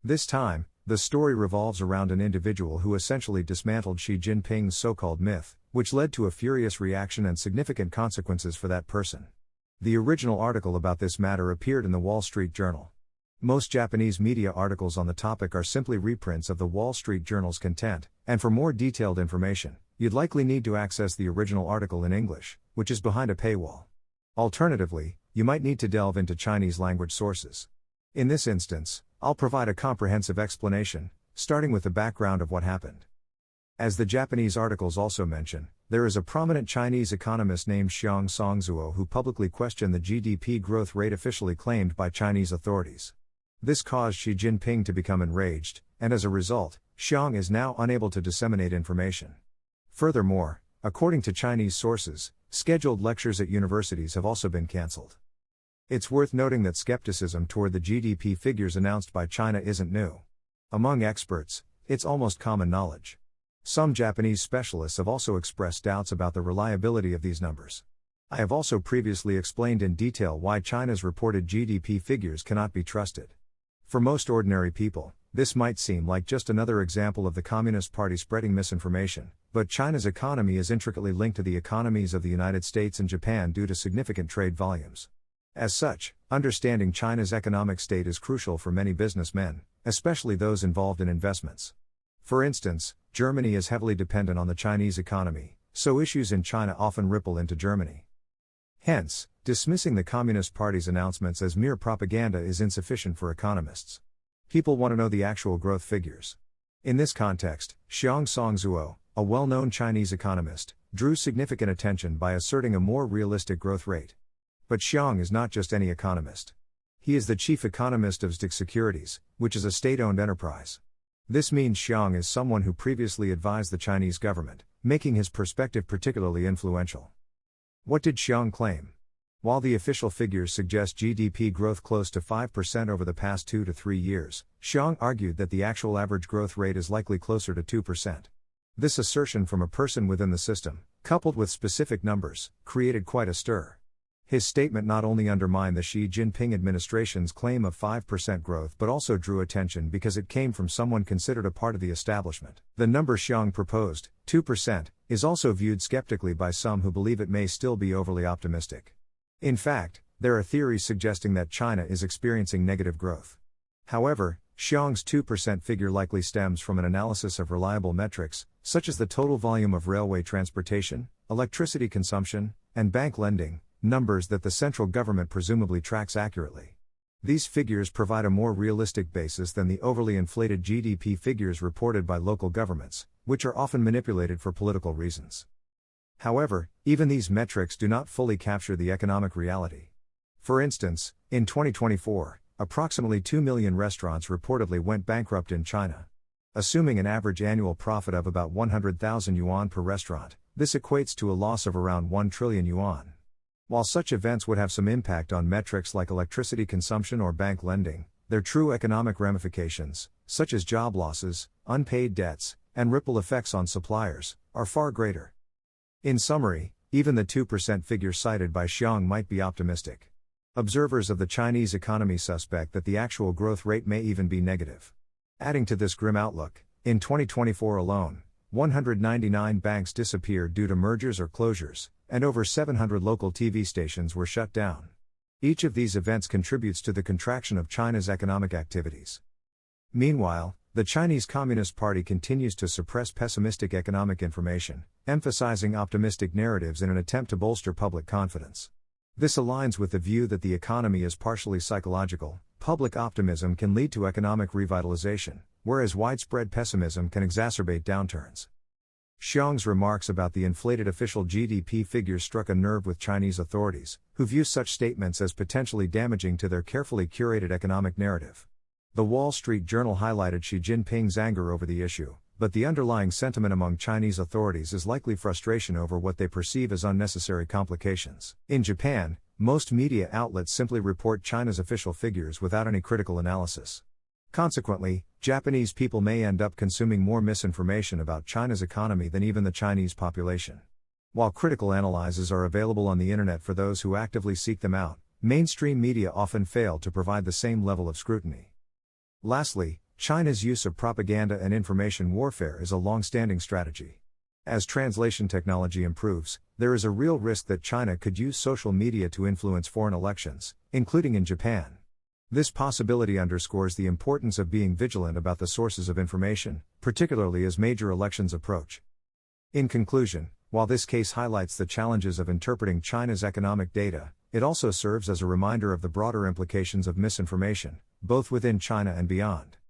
This time, the story revolves around an individual who essentially dismantled Xi Jinping's so-called myth, which led to a furious reaction and significant consequences for that person. The original article about this matter appeared in the Wall Street Journal. Most Japanese media articles on the topic are simply reprints of the Wall Street Journal's content, and for more detailed information, you'd likely need to access the original article in English, which is behind a paywall. Alternatively, you might need to delve into Chinese language sources. In this instance, I'll provide a comprehensive explanation, starting with the background of what happened. As the Japanese articles also mention, there is a prominent Chinese economist named Xiang Songzuo who publicly questioned the GDP growth rate officially claimed by Chinese authorities. This caused Xi Jinping to become enraged, and as a result, Xiang is now unable to disseminate information. Furthermore, according to Chinese sources, scheduled lectures at universities have also been cancelled. It's worth noting that skepticism toward the GDP figures announced by China isn't new. Among experts, it's almost common knowledge. Some Japanese specialists have also expressed doubts about the reliability of these numbers. I have also previously explained in detail why China's reported GDP figures cannot be trusted. For most ordinary people, this might seem like just another example of the Communist Party spreading misinformation, but China's economy is intricately linked to the economies of the United States and Japan due to significant trade volumes. As such, understanding China's economic state is crucial for many businessmen, especially those involved in investments. For instance, Germany is heavily dependent on the Chinese economy, so issues in China often ripple into Germany. Hence, dismissing the Communist Party's announcements as mere propaganda is insufficient for economists. People want to know the actual growth figures. In this context, Xiang Songzuo, a well-known Chinese economist, drew significant attention by asserting a more realistic growth rate. But Xiang is not just any economist. He is the chief economist of STIC Securities, which is a state-owned enterprise. This means Xiang is someone who previously advised the Chinese government, making his perspective particularly influential. What did Xiang claim? While the official figures suggest GDP growth close to 5% over the past 2 to 3 years, Xiang argued that the actual average growth rate is likely closer to 2%. This assertion from a person within the system, coupled with specific numbers, created quite a stir. His statement not only undermined the Xi Jinping administration's claim of 5% growth but also drew attention because it came from someone considered a part of the establishment. The number Xiang proposed, 2%, is also viewed skeptically by some who believe it may still be overly optimistic. In fact, there are theories suggesting that China is experiencing negative growth. However, Xiang's 2% figure likely stems from an analysis of reliable metrics, such as the total volume of railway transportation, electricity consumption, and bank lending, numbers that the central government presumably tracks accurately. These figures provide a more realistic basis than the overly inflated GDP figures reported by local governments, which are often manipulated for political reasons. However, even these metrics do not fully capture the economic reality. For instance, in 2024, approximately 2 million restaurants reportedly went bankrupt in China. Assuming an average annual profit of about 100,000 yuan per restaurant, this equates to a loss of around 1 trillion yuan. While such events would have some impact on metrics like electricity consumption or bank lending, their true economic ramifications, such as job losses, unpaid debts, and ripple effects on suppliers, are far greater. In summary, even the 2% figure cited by Xiang might be optimistic. Observers of the Chinese economy suspect that the actual growth rate may even be negative. Adding to this grim outlook, in 2024 alone, 199 banks disappeared due to mergers or closures, and over 700 local TV stations were shut down. Each of these events contributes to the contraction of China's economic activities. Meanwhile, the Chinese Communist Party continues to suppress pessimistic economic information, emphasizing optimistic narratives in an attempt to bolster public confidence. This aligns with the view that the economy is partially psychological. Public optimism can lead to economic revitalization, whereas widespread pessimism can exacerbate downturns. Xiang's remarks about the inflated official GDP figures struck a nerve with Chinese authorities, who view such statements as potentially damaging to their carefully curated economic narrative. The Wall Street Journal highlighted Xi Jinping's anger over the issue, but the underlying sentiment among Chinese authorities is likely frustration over what they perceive as unnecessary complications. In Japan, most media outlets simply report China's official figures without any critical analysis. Consequently, Japanese people may end up consuming more misinformation about China's economy than even the Chinese population. While critical analyses are available on the internet for those who actively seek them out, mainstream media often fail to provide the same level of scrutiny. Lastly, China's use of propaganda and information warfare is a long-standing strategy. As translation technology improves, there is a real risk that China could use social media to influence foreign elections, including in Japan. This possibility underscores the importance of being vigilant about the sources of information, particularly as major elections approach. In conclusion, while this case highlights the challenges of interpreting China's economic data, it also serves as a reminder of the broader implications of misinformation, both within China and beyond.